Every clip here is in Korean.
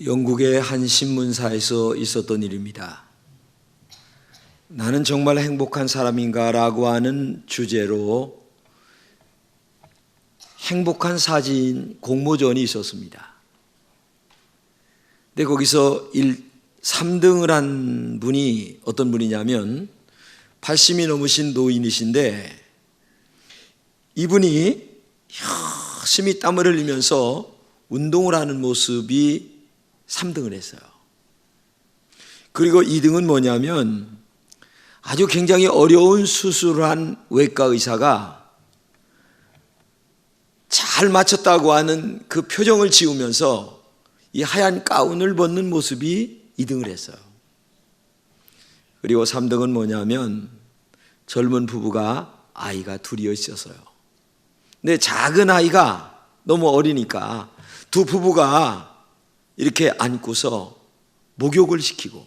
영국의 한 신문사에서 있었던 일입니다. 나는 정말 행복한 사람인가 라고 하는 주제로 행복한 사진 공모전이 있었습니다. 근데 거기서 3등을 한 분이 어떤 분이냐면 80이 넘으신 노인이신데, 이분이 열심히 땀을 흘리면서 운동을 하는 모습이 3등을 했어요. 그리고 2등은 뭐냐면 아주 굉장히 어려운 수술을 한 외과 의사가 잘 맞췄다고 하는 그 표정을 지으면서 이 하얀 가운을 벗는 모습이 2등을 했어요. 그리고 3등은 뭐냐면 젊은 부부가 아이가 둘이 있었어요. 근데 작은 아이가 너무 어리니까 두 부부가 이렇게 안고서 목욕을 시키고,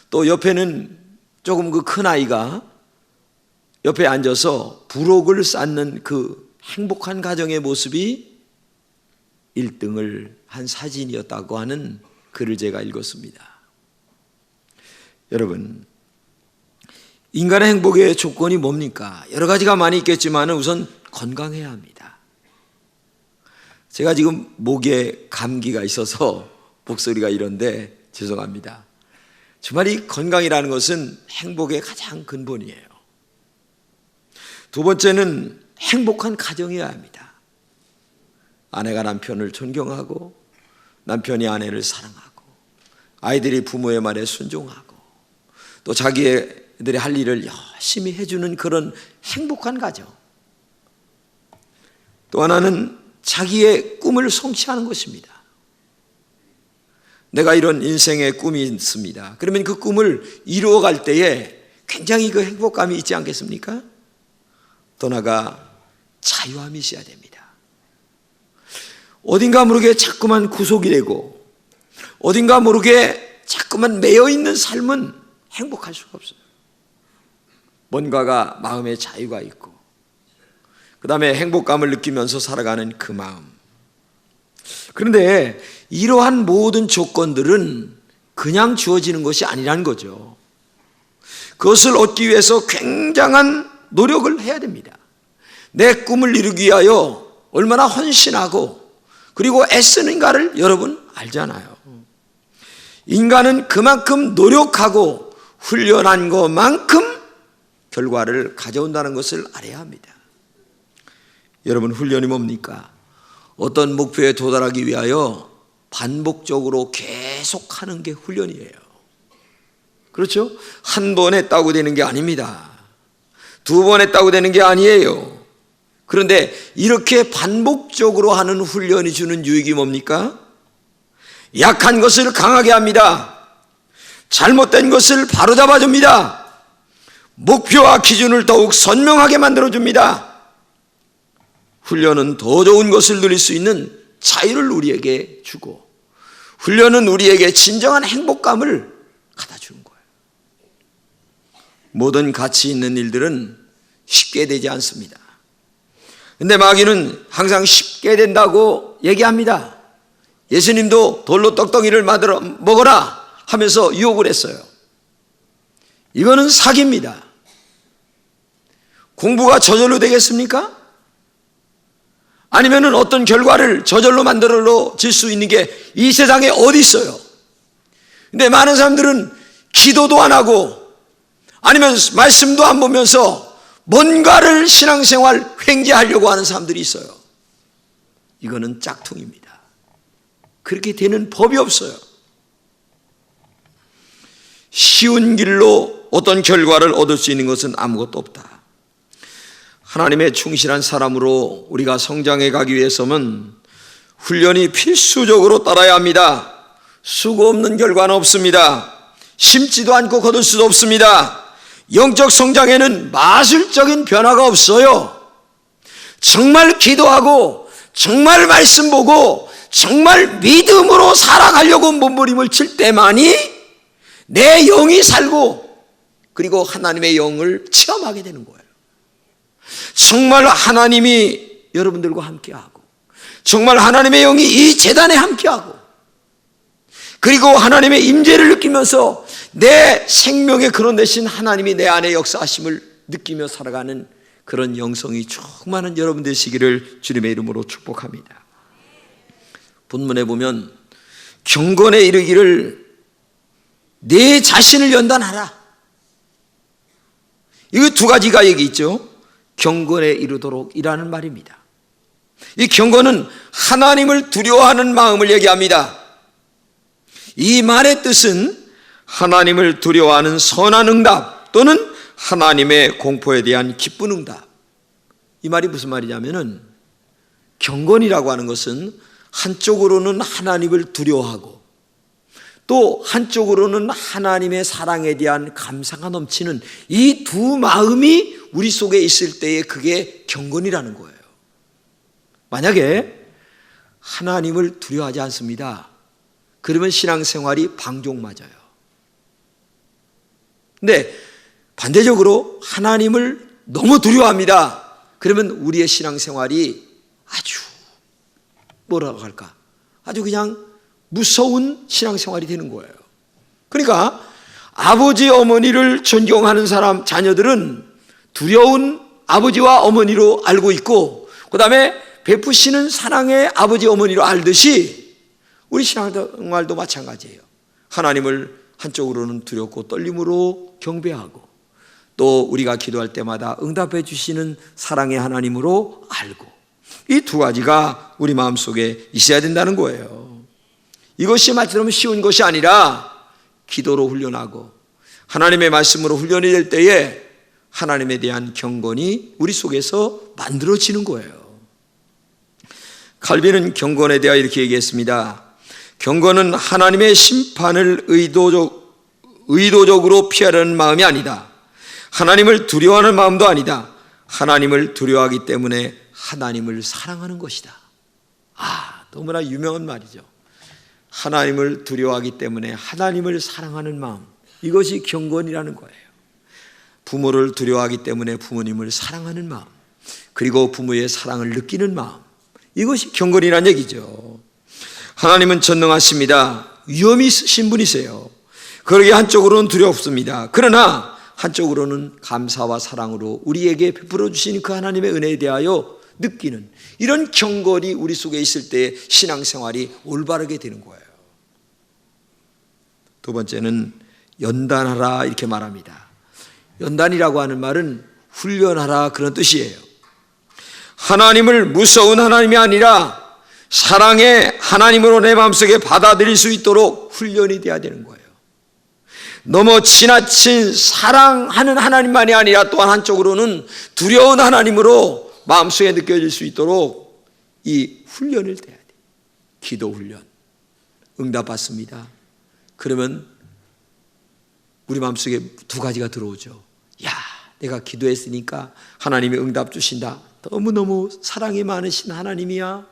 또 옆에는 조금 그 큰 아이가 옆에 앉아서 부록을 쌓는 그 행복한 가정의 모습이 1등을 한 사진이었다고 하는 글을 제가 읽었습니다. 여러분, 인간의 행복의 조건이 뭡니까? 여러 가지가 많이 있겠지만 우선 건강해야 합니다. 제가 지금 목에 감기가 있어서 목소리가 이런데 죄송합니다. 정말 이 건강이라는 것은 행복의 가장 근본이에요. 두 번째는 행복한 가정이어야 합니다. 아내가 남편을 존경하고, 남편이 아내를 사랑하고, 아이들이 부모의 말에 순종하고, 또 자기들이 할 일을 열심히 해주는 그런 행복한 가정. 또 하나는 자기의 꿈을 성취하는 것입니다. 내가 이런 인생의 꿈이 있습니다. 그러면 그 꿈을 이루어갈 때에 굉장히 그 행복감이 있지 않겠습니까? 또 나아가 자유함이 있어야 됩니다. 어딘가 모르게 자꾸만 구속이 되고, 어딘가 모르게 자꾸만 매여있는 삶은 행복할 수가 없어요. 뭔가가 마음에 자유가 있고, 그 다음에 행복감을 느끼면서 살아가는 그 마음. 그런데 이러한 모든 조건들은 그냥 주어지는 것이 아니라는 거죠. 그것을 얻기 위해서 굉장한 노력을 해야 됩니다. 내 꿈을 이루기 위하여 얼마나 헌신하고 그리고 애쓰는가를 여러분 알잖아요. 인간은 그만큼 노력하고 훈련한 것만큼 결과를 가져온다는 것을 알아야 합니다. 여러분, 훈련이 뭡니까? 어떤 목표에 도달하기 위하여 반복적으로 계속하는 게 훈련이에요. 그렇죠? 한 번 했다고 되는 게 아닙니다. 두 번 했다고 되는 게 아니에요. 그런데 이렇게 반복적으로 하는 훈련이 주는 유익이 뭡니까? 약한 것을 강하게 합니다. 잘못된 것을 바로잡아 줍니다. 목표와 기준을 더욱 선명하게 만들어 줍니다. 훈련은 더 좋은 것을 누릴 수 있는 자유를 우리에게 주고, 훈련은 우리에게 진정한 행복감을 갖다 주는 거예요. 모든 가치 있는 일들은 쉽게 되지 않습니다. 근데 마귀는 항상 쉽게 된다고 얘기합니다. 예수님도 돌로 떡덩이를 만들어 먹어라 하면서 유혹을 했어요. 이거는 사기입니다. 공부가 저절로 되겠습니까? 아니면은 어떤 결과를 저절로 만들어질 수 있는 게 이 세상에 어디 있어요? 근데 많은 사람들은 기도도 안 하고 아니면 말씀도 안 보면서 뭔가를 신앙생활 횡재하려고 하는 사람들이 있어요. 이거는 짝퉁입니다. 그렇게 되는 법이 없어요. 쉬운 길로 어떤 결과를 얻을 수 있는 것은 아무것도 없다. 하나님의 충실한 사람으로 우리가 성장해 가기 위해서는 훈련이 필수적으로 따라야 합니다. 수고 없는 결과는 없습니다. 심지도 않고 거둘 수도 없습니다. 영적 성장에는 마술적인 변화가 없어요. 정말 기도하고 정말 말씀 보고 정말 믿음으로 살아가려고 몸부림을 칠 때만이 내 영이 살고 그리고 하나님의 영을 체험하게 되는 거예요. 정말 하나님이 여러분들과 함께하고 정말 하나님의 영이 이 제단에 함께하고 그리고 하나님의 임재를 느끼면서 내 생명의 근원 되신 하나님이 내 안에 역사하심을 느끼며 살아가는 그런 영성이 충만한 여러분 되시기를 주님의 이름으로 축복합니다. 본문에 보면 경건에 이르기를 내 자신을 연단하라. 이거 두 가지가 여기 있죠. 경건에 이르도록이라는 말입니다. 이 경건은 하나님을 두려워하는 마음을 얘기합니다. 이 말의 뜻은 하나님을 두려워하는 선한 응답 또는 하나님의 공포에 대한 기쁜 응답. 이 말이 무슨 말이냐면은 경건이라고 하는 것은 한쪽으로는 하나님을 두려워하고 또 한쪽으로는 하나님의 사랑에 대한 감사가 넘치는 이 두 마음이 우리 속에 있을 때에 그게 경건이라는 거예요. 만약에 하나님을 두려워하지 않습니다. 그러면 신앙생활이 방종맞아요. 근데 반대적으로 하나님을 너무 두려워합니다. 그러면 우리의 신앙생활이 아주 뭐라고 할까? 아주 그냥 무서운 신앙생활이 되는 거예요. 그러니까 아버지 어머니를 존경하는 사람 자녀들은 두려운 아버지와 어머니로 알고 있고 그 다음에 베푸시는 사랑의 아버지 어머니로 알듯이 우리 신앙생활도 마찬가지예요. 하나님을 한쪽으로는 두렵고 떨림으로 경배하고 또 우리가 기도할 때마다 응답해 주시는 사랑의 하나님으로 알고 이 두 가지가 우리 마음속에 있어야 된다는 거예요. 이것이 마치면 쉬운 것이 아니라 기도로 훈련하고 하나님의 말씀으로 훈련이 될 때에 하나님에 대한 경건이 우리 속에서 만들어지는 거예요. 칼빈은 경건에 대하여 이렇게 얘기했습니다. 경건은 하나님의 심판을 의도적으로 피하려는 마음이 아니다. 하나님을 두려워하는 마음도 아니다. 하나님을 두려워하기 때문에 하나님을 사랑하는 것이다. 너무나 유명한 말이죠. 하나님을 두려워하기 때문에 하나님을 사랑하는 마음, 이것이 경건이라는 거예요. 부모를 두려워하기 때문에 부모님을 사랑하는 마음, 그리고 부모의 사랑을 느끼는 마음, 이것이 경건이라는 얘기죠. 하나님은 전능하십니다. 위엄이 있으신 분이세요. 그러기에 한쪽으로는 두렵습니다. 그러나 한쪽으로는 감사와 사랑으로 우리에게 베풀어 주신 그 하나님의 은혜에 대하여 느끼는 이런 경건이 우리 속에 있을 때 신앙생활이 올바르게 되는 거예요. 두 번째는 연단하라 이렇게 말합니다. 연단이라고 하는 말은 훈련하라 그런 뜻이에요. 하나님을 무서운 하나님이 아니라 사랑의 하나님으로 내 마음속에 받아들일 수 있도록 훈련이 돼야 되는 거예요. 너무 지나친 사랑하는 하나님만이 아니라 또한 한쪽으로는 두려운 하나님으로 마음속에 느껴질 수 있도록 이 훈련을 돼야 돼요. 기도 훈련. 응답받습니다. 그러면 우리 마음속에 두 가지가 들어오죠. 내가 기도했으니까 하나님이 응답 주신다. 너무너무 사랑이 많으신 하나님이야.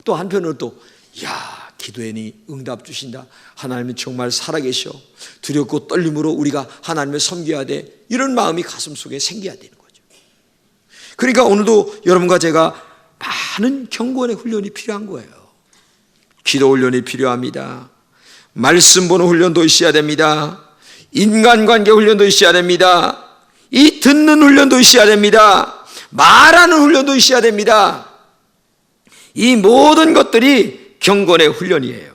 또 한편으로 또 기도했니 응답 주신다. 하나님은 정말 살아계셔. 두렵고 떨림으로 우리가 하나님을 섬겨야 돼. 이런 마음이 가슴속에 생겨야 되는 거죠. 그러니까 오늘도 여러분과 제가 많은 경건의 훈련이 필요한 거예요. 기도 훈련이 필요합니다. 말씀 보는 훈련도 있어야 됩니다. 인간관계 훈련도 있어야 됩니다. 이 듣는 훈련도 있어야 됩니다. 말하는 훈련도 있어야 됩니다. 이 모든 것들이 경건의 훈련이에요.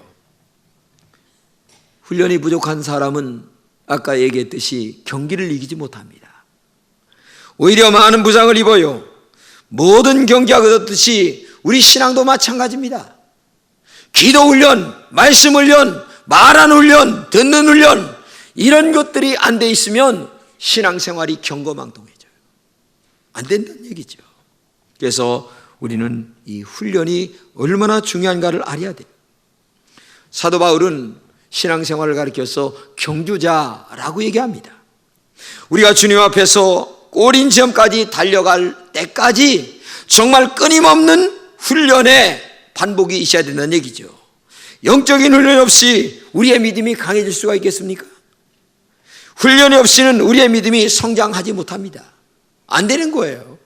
훈련이 부족한 사람은 아까 얘기했듯이 경기를 이기지 못합니다. 오히려 많은 부상을 입어요. 모든 경기와 그렇듯이 우리 신앙도 마찬가지입니다. 기도 훈련, 말씀 훈련, 말하는 훈련, 듣는 훈련, 이런 것들이 안 돼 있으면 신앙생활이 경거망동해져요. 안 된다는 얘기죠. 그래서 우리는 이 훈련이 얼마나 중요한가를 알아야 돼요. 사도 바울은 신앙생활을 가리켜서 경주자라고 얘기합니다. 우리가 주님 앞에서 꼬린 지점까지 달려갈 때까지 정말 끊임없는 훈련의 반복이 있어야 된다는 얘기죠. 영적인 훈련 없이 우리의 믿음이 강해질 수가 있겠습니까? 훈련이 없이는 우리의 믿음이 성장하지 못합니다. 안 되는 거예요.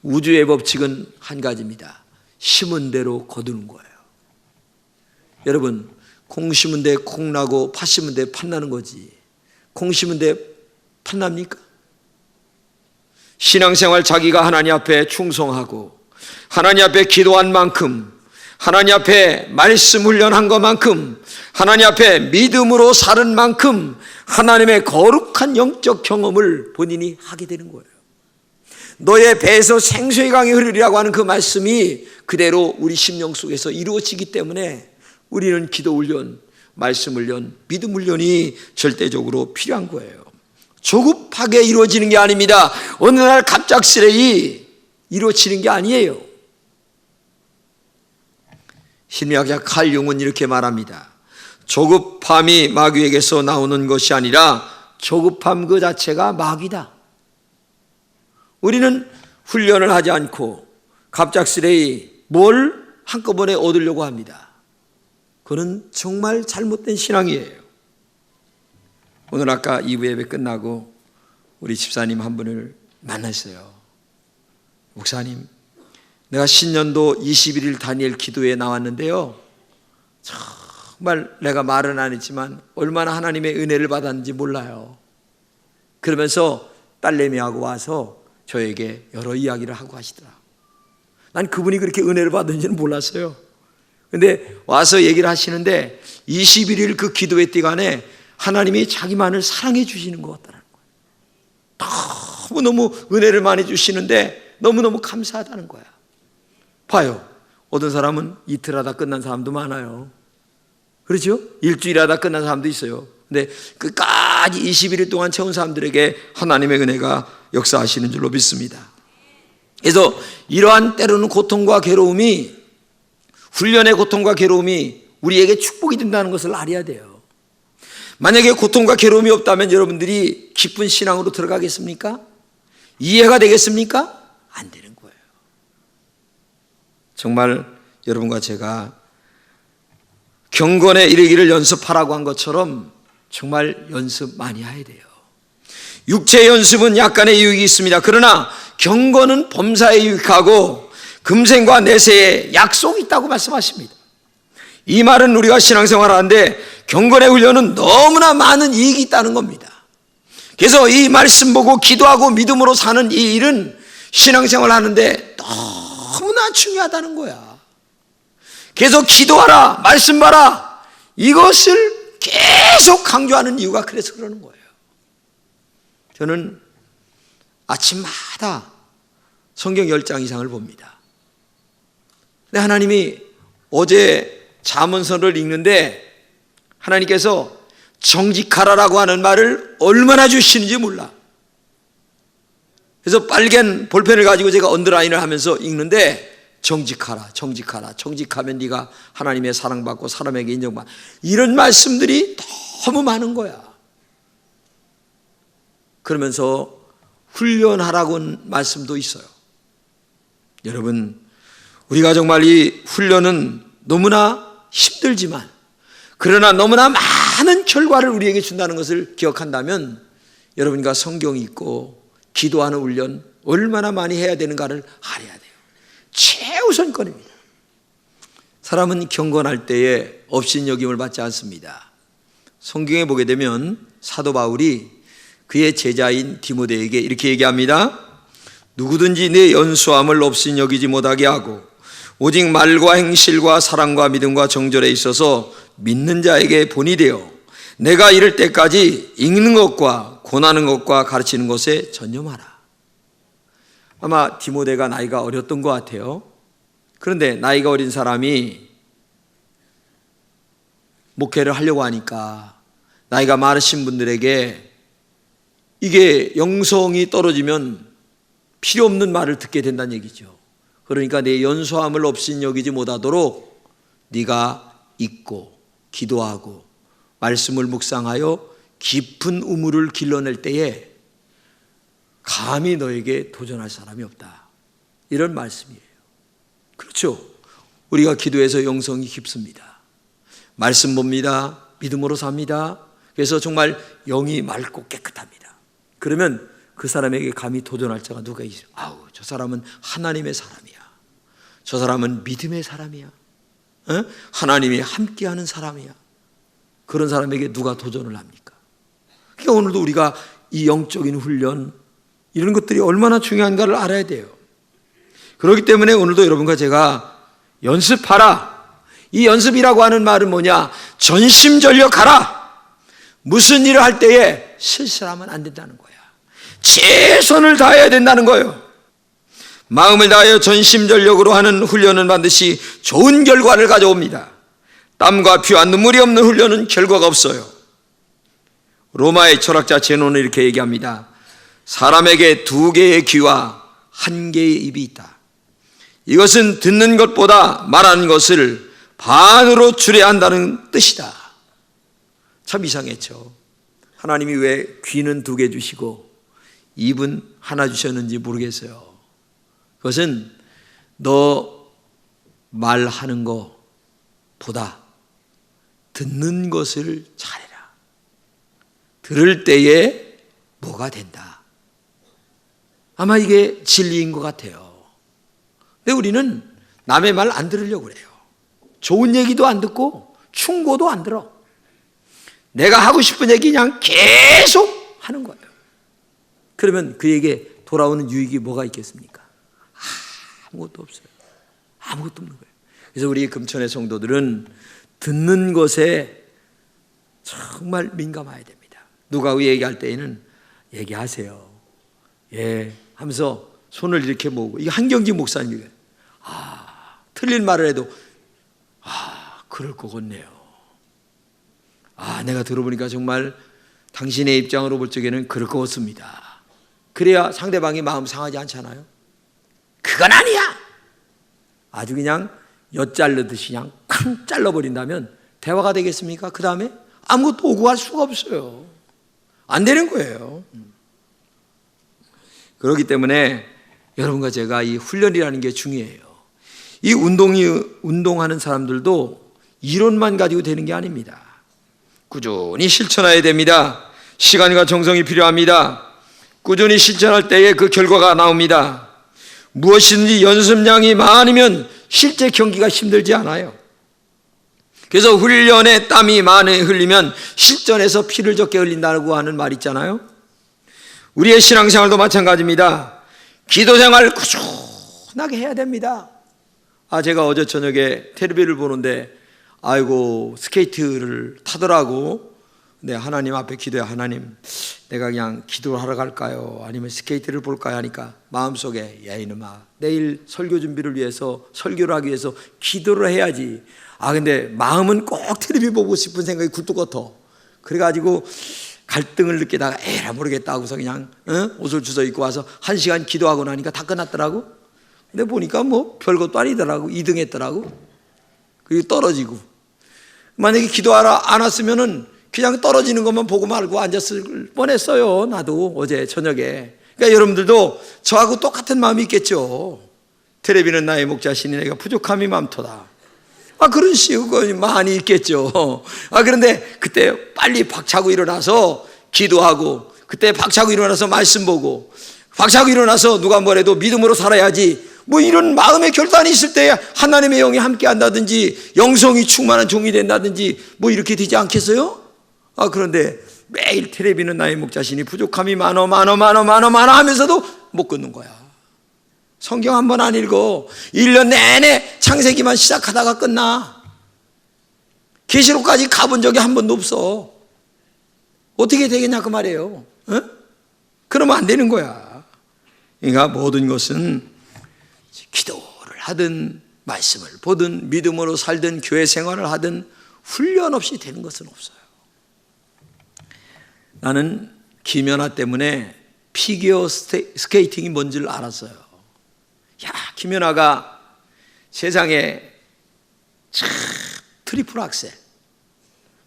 우주의 법칙은 한 가지입니다. 심은 대로 거두는 거예요. 여러분, 콩 심은 데 콩 나고 팥 심은 데 팥 나는 거지. 콩 심은 데 팥 납니까? 신앙생활 자기가 하나님 앞에 충성하고 하나님 앞에 기도한 만큼, 하나님 앞에 말씀 훈련한 것만큼, 하나님 앞에 믿음으로 사는 만큼 하나님의 거룩한 영적 경험을 본인이 하게 되는 거예요. 너의 배에서 생수의 강이 흐르리라고 하는 그 말씀이 그대로 우리 심령 속에서 이루어지기 때문에 우리는 기도 훈련, 말씀 훈련, 믿음 훈련이 절대적으로 필요한 거예요. 조급하게 이루어지는 게 아닙니다. 어느 날 갑작스레 이루어지는 게 아니에요. 심리학자 칼 융은 이렇게 말합니다. 조급함이 마귀에게서 나오는 것이 아니라 조급함 그 자체가 마귀다. 우리는 훈련을 하지 않고 갑작스레 뭘 한꺼번에 얻으려고 합니다. 그건 정말 잘못된 신앙이에요. 오늘 아까 2부 예배 끝나고 우리 집사님 한 분을 만났어요. 목사님, 내가 신년도 21일 다니엘 기도에 나왔는데요, 정말 내가 말은 안 했지만 얼마나 하나님의 은혜를 받았는지 몰라요. 그러면서 딸내미하고 와서 저에게 여러 이야기를 하고 하시더라. 난 그분이 그렇게 은혜를 받은지는 몰랐어요. 근데 와서 얘기를 하시는데 21일 그 기도회 때간에 하나님이 자기만을 사랑해 주시는 것 같다는 거예요. 너무너무 은혜를 많이 주시는데 너무너무 감사하다는 거야. 봐요. 어떤 사람은 이틀 하다 끝난 사람도 많아요. 그렇죠? 일주일 하다 끝난 사람도 있어요. 근데 끝까지 21일 동안 채운 사람들에게 하나님의 은혜가 역사하시는 줄로 믿습니다. 그래서 이러한 때로는 고통과 괴로움이, 훈련의 고통과 괴로움이 우리에게 축복이 된다는 것을 알아야 돼요. 만약에 고통과 괴로움이 없다면 여러분들이 기쁜 신앙으로 들어가겠습니까? 이해가 되겠습니까? 안 되는 거예요. 정말 여러분과 제가 경건에 이르기를 연습하라고 한 것처럼 정말 연습 많이 해야 돼요. 육체의 연습은 약간의 유익이 있습니다. 그러나 경건은 범사에 유익하고 금생과 내세에 약속이 있다고 말씀하십니다. 이 말은 우리가 신앙생활 하는데 경건의 훈련은 너무나 많은 이익이 있다는 겁니다. 그래서 이 말씀 보고 기도하고 믿음으로 사는 이 일은 신앙생활 하는데 너무나 중요하다는 거야. 계속 기도하라, 말씀 봐라, 이것을 계속 강조하는 이유가 그래서 그러는 거예요. 저는 아침마다 성경 10장 이상을 봅니다. 근데 하나님이 어제 잠언서를 읽는데 하나님께서 정직하라라고 하는 말을 얼마나 주시는지 몰라. 그래서 빨간 볼펜을 가지고 제가 언더라인을 하면서 읽는데 정직하라, 정직하라, 정직하면 네가 하나님의 사랑받고 사람에게 인정받아, 이런 말씀들이 너무 많은 거야. 그러면서 훈련하라고 하는 말씀도 있어요. 여러분, 우리가 정말 이 훈련은 너무나 힘들지만 그러나 너무나 많은 결과를 우리에게 준다는 것을 기억한다면 여러분과 성경이 있고 기도하는 훈련 얼마나 많이 해야 되는가를 알아야 돼요. 최우선권입니다. 사람은 경건할 때에 업신여김을 받지 않습니다. 성경에 보게 되면 사도 바울이 그의 제자인 디모데에게 이렇게 얘기합니다. 누구든지 내 연수함을 업신여기지 못하게 하고 오직 말과 행실과 사랑과 믿음과 정절에 있어서 믿는 자에게 본이 되어 내가 이를 때까지 읽는 것과 권하는 것과 가르치는 것에 전념하라. 아마 디모데가 나이가 어렸던 것 같아요. 그런데 나이가 어린 사람이 목회를 하려고 하니까 나이가 많으신 분들에게 이게 영성이 떨어지면 필요 없는 말을 듣게 된다는 얘기죠. 그러니까 내 연소함을 업신여기지 못하도록 네가 읽고 기도하고 말씀을 묵상하여 깊은 우물을 길러낼 때에 감히 너에게 도전할 사람이 없다, 이런 말씀이에요. 그렇죠? 우리가 기도해서 영성이 깊습니다. 말씀 봅니다. 믿음으로 삽니다. 그래서 정말 영이 맑고 깨끗합니다. 그러면 그 사람에게 감히 도전할 자가 누가 있어요? 아우, 저 사람은 하나님의 사람이야, 저 사람은 믿음의 사람이야, 하나님이 함께하는 사람이야. 그런 사람에게 누가 도전을 합니까? 그러니까 오늘도 우리가 이 영적인 훈련, 이런 것들이 얼마나 중요한가를 알아야 돼요. 그렇기 때문에 오늘도 여러분과 제가 연습하라. 이 연습이라고 하는 말은 뭐냐? 전심전력하라. 무슨 일을 할 때에 실수하면 안 된다는 거야. 최선을 다해야 된다는 거예요. 마음을 다하여 전심전력으로 하는 훈련은 반드시 좋은 결과를 가져옵니다. 땀과 피와 눈물이 없는 훈련은 결과가 없어요. 로마의 철학자 제논은 이렇게 얘기합니다. 사람에게 2개의 귀와 1개의 입이 있다. 이것은 듣는 것보다 말하는 것을 반으로 줄여야 한다는 뜻이다. 참 이상했죠. 하나님이 왜 귀는 2개 주시고 입은 하나 주셨는지 모르겠어요. 그것은 너 말하는 것보다 듣는 것을 잘해라. 들을 때에 뭐가 된다. 아마 이게 진리인 것 같아요. 근데 우리는 남의 말 안 들으려고 그래요. 좋은 얘기도 안 듣고 충고도 안 들어. 내가 하고 싶은 얘기 그냥 계속 하는 거예요. 그러면 그에게 돌아오는 유익이 뭐가 있겠습니까? 아무것도 없어요. 아무것도 없는 거예요. 그래서 우리 금천의 성도들은 듣는 것에 정말 민감해야 됩니다. 누가 얘기할 때에는 얘기하세요. 예, 하면서 손을 이렇게 모으고, 이게 한경지 목사님이에요. 틀린 말을 해도 그럴 것 같네요. 내가 들어보니까 정말 당신의 입장으로 볼 적에는 그럴 것 같습니다. 그래야 상대방이 마음 상하지 않잖아요. 그건 아니야. 아주 그냥 엿자르듯이 그냥 쾅 잘라버린다면 대화가 되겠습니까? 그 다음에 아무것도 오고 갈 수가 없어요. 안 되는 거예요. 그렇기 때문에 여러분과 제가 이 훈련이라는 게 중요해요. 이 운동하는 사람들도 이론만 가지고 되는 게 아닙니다. 꾸준히 실천해야 됩니다. 시간과 정성이 필요합니다. 꾸준히 실천할 때에 그 결과가 나옵니다. 무엇이든지 연습량이 많으면 실제 경기가 힘들지 않아요. 그래서 훈련에 땀이 많이 흘리면 실전에서 피를 적게 흘린다고 하는 말 있잖아요. 우리의 신앙생활도 마찬가지입니다. 기도생활 꾸준하게 해야 됩니다. 제가 어제 저녁에 텔레비를 보는데 스케이트를 타더라고. 네, 하나님 앞에 기도해. 하나님, 내가 그냥 기도를 하러 갈까요? 아니면 스케이트를 볼까요? 하니까 마음속에, 야 이놈아, 내일 설교 준비를 위해서, 설교를 하기 위해서 기도를 해야지. 근데 마음은 꼭 텔레비 보고 싶은 생각이 굴뚝 같아. 그래가지고 갈등을 느끼다가 에라 모르겠다 하고서 그냥 옷을 주워 입고 와서 1시간 기도하고 나니까 다 끝났더라고. 근데 보니까 뭐 별것도 아니더라고. 2등 했더라고. 그리고 떨어지고. 만약에 기도하러 안 왔으면은 그냥 떨어지는 것만 보고 말고 앉았을 뻔했어요. 나도 어제 저녁에. 그러니까 여러분들도 저하고 똑같은 마음이 있겠죠. 텔레비는 나의 목자시니 내가 부족함이 많도다. 그런 식으로 많이 있겠죠. 그런데 그때 빨리 박차고 일어나서 기도하고, 그때 박차고 일어나서 말씀 보고, 박차고 일어나서 누가 뭐래도 믿음으로 살아야지, 뭐 이런 마음의 결단이 있을 때 하나님의 영이 함께 한다든지 영성이 충만한 종이 된다든지 뭐 이렇게 되지 않겠어요? 그런데 매일 텔레비는 나의 목자시니 부족함이 많어 하면서도 못 끊는 거야. 성경 한 번 안 읽어. 1년 내내 창세기만 시작하다가 끝나. 계시록까지 가본 적이 한 번도 없어. 어떻게 되겠냐 그 말이에요. 그러면 안 되는 거야. 그러니까 모든 것은 기도를 하든 말씀을 보든 믿음으로 살든 교회 생활을 하든 훈련 없이 되는 것은 없어요. 나는 김연아 때문에 피겨 스케이팅이 뭔지를 알았어요. 김연아가 세상에 트리플 악셀,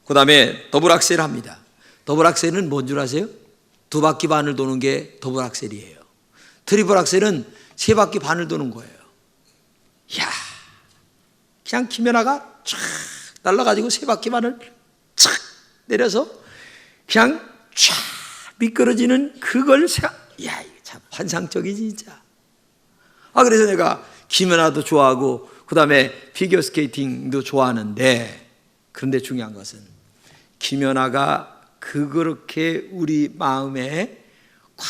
그 다음에 더블 악셀 합니다. 더블 악셀은 뭔 줄 아세요? 2바퀴 반을 도는 게 더블 악셀이에요. 트리플 악셀은 3바퀴 반을 도는 거예요. 그냥 김연아가 쫙 날아가지고 3바퀴 반을 쫙 내려서 그냥 쫙 미끄러지는 그걸 이게 참 환상적이지 진짜. 그래서 내가 김연아도 좋아하고 그 다음에 피겨스케이팅도 좋아하는데, 그런데 중요한 것은 김연아가 그렇게 우리 마음에 꽉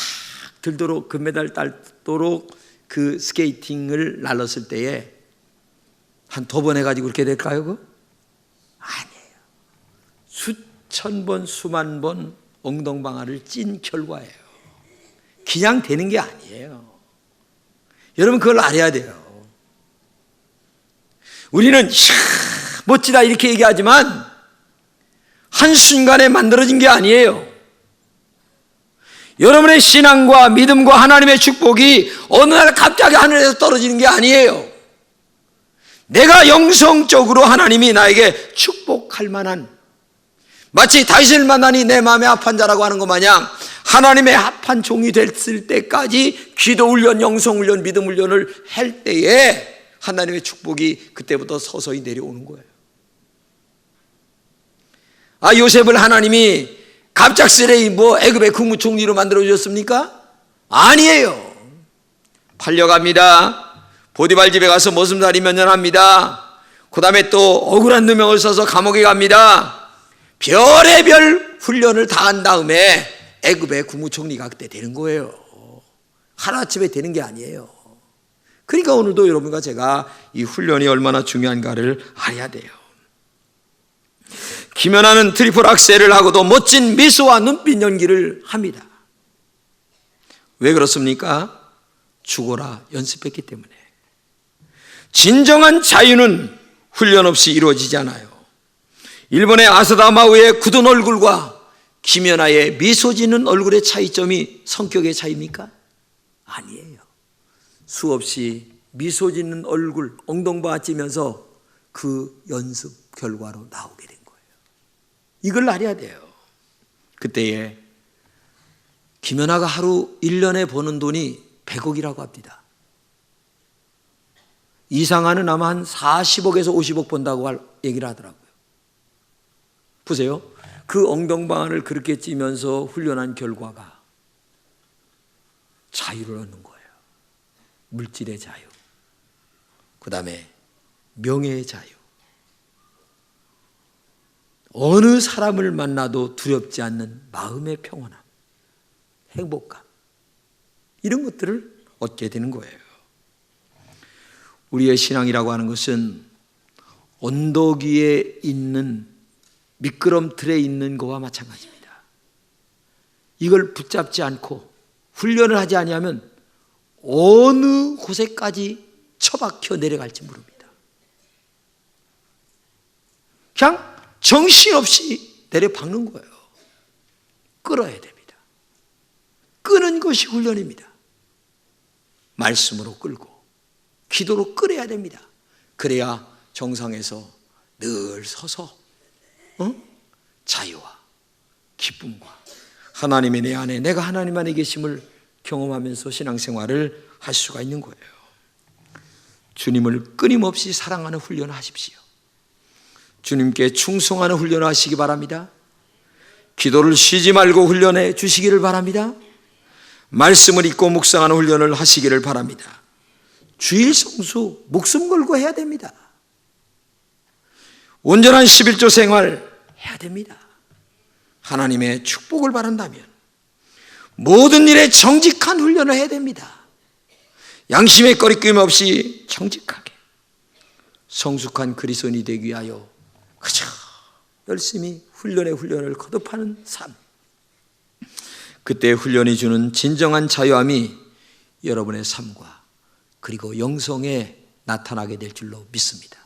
들도록 금메달 따도록 그 스케이팅을 날렸을 때에 한 두 번 해가지고 그렇게 될까요? 그거? 아니에요. 수천 번 수만 번 엉덩방아를 찐 결과예요. 그냥 되는 게 아니에요. 여러분 그걸 알아야 돼요. 우리는 멋지다 이렇게 얘기하지만 한순간에 만들어진 게 아니에요. 여러분의 신앙과 믿음과 하나님의 축복이 어느 날 갑자기 하늘에서 떨어지는 게 아니에요. 내가 영성적으로 하나님이 나에게 축복할 만한, 마치 다윗을 만나니 내 마음에 합한 자라고 하는 것 마냥 하나님의 합한 종이 됐을 때까지 기도 훈련, 영성 훈련, 믿음 훈련을 할 때에 하나님의 축복이 그때부터 서서히 내려오는 거예요. 요셉을 하나님이 갑작스레 애굽의 국무총리로 만들어 주셨습니까? 아니에요. 팔려갑니다. 보디발 집에 가서 머슴살이 몇 년 합니다. 그 다음에 또 억울한 누명을 써서 감옥에 갑니다. 별의별 훈련을 다 한 다음에 애굽의 국무총리가 그때 되는 거예요. 하루아침에 되는 게 아니에요. 그러니까 오늘도 여러분과 제가 이 훈련이 얼마나 중요한가를 알아야 돼요. 김연아는 트리플 악셀을 하고도 멋진 미소와 눈빛 연기를 합니다. 왜 그렇습니까? 죽어라 연습했기 때문에. 진정한 자유는 훈련 없이 이루어지지 않아요. 일본의 아사다마우의 굳은 얼굴과 김연아의 미소 짓는 얼굴의 차이점이 성격의 차이입니까? 아니에요. 수없이 미소 짓는 얼굴, 엉덩방아 찌면서 그 연습 결과로 나오게 된 거예요. 이걸 알아야 돼요. 그때에 김연아가 하루 1년에 버는 돈이 100억이라고 합니다. 이상하는 아마 한 40억에서 50억 번다고 얘기를 하더라고요. 보세요. 그 엉덩방아를 그렇게 찌면서 훈련한 결과가 자유를 얻는 거예요. 물질의 자유, 그 다음에 명예의 자유, 어느 사람을 만나도 두렵지 않는 마음의 평온함, 행복감, 이런 것들을 얻게 되는 거예요. 우리의 신앙이라고 하는 것은 언덕 위에 있는 미끄럼틀에 있는 것과 마찬가지입니다. 이걸 붙잡지 않고 훈련을 하지 아니하면 어느 곳에까지 처박혀 내려갈지 모릅니다. 그냥 정신없이 내려박는 거예요. 끌어야 됩니다. 끄는 것이 훈련입니다. 말씀으로 끌고 기도로 끌어야 됩니다. 그래야 정상에서 늘 서서 자유와 기쁨과 하나님이 내 안에, 내가 하나님 안에 계심을 경험하면서 신앙생활을 할 수가 있는 거예요. 주님을 끊임없이 사랑하는 훈련을 하십시오. 주님께 충성하는 훈련을 하시기 바랍니다. 기도를 쉬지 말고 훈련해 주시기를 바랍니다. 말씀을 읽고 묵상하는 훈련을 하시기를 바랍니다. 주일 성수 목숨 걸고 해야 됩니다. 온전한 11조 생활 해야 됩니다. 하나님의 축복을 바란다면 모든 일에 정직한 훈련을 해야 됩니다. 양심의 거리낌 없이 정직하게 성숙한 그리스도인이 되기 위하여 그저 열심히 훈련을 거듭하는 삶, 그때 훈련이 주는 진정한 자유함이 여러분의 삶과 그리고 영성에 나타나게 될 줄로 믿습니다.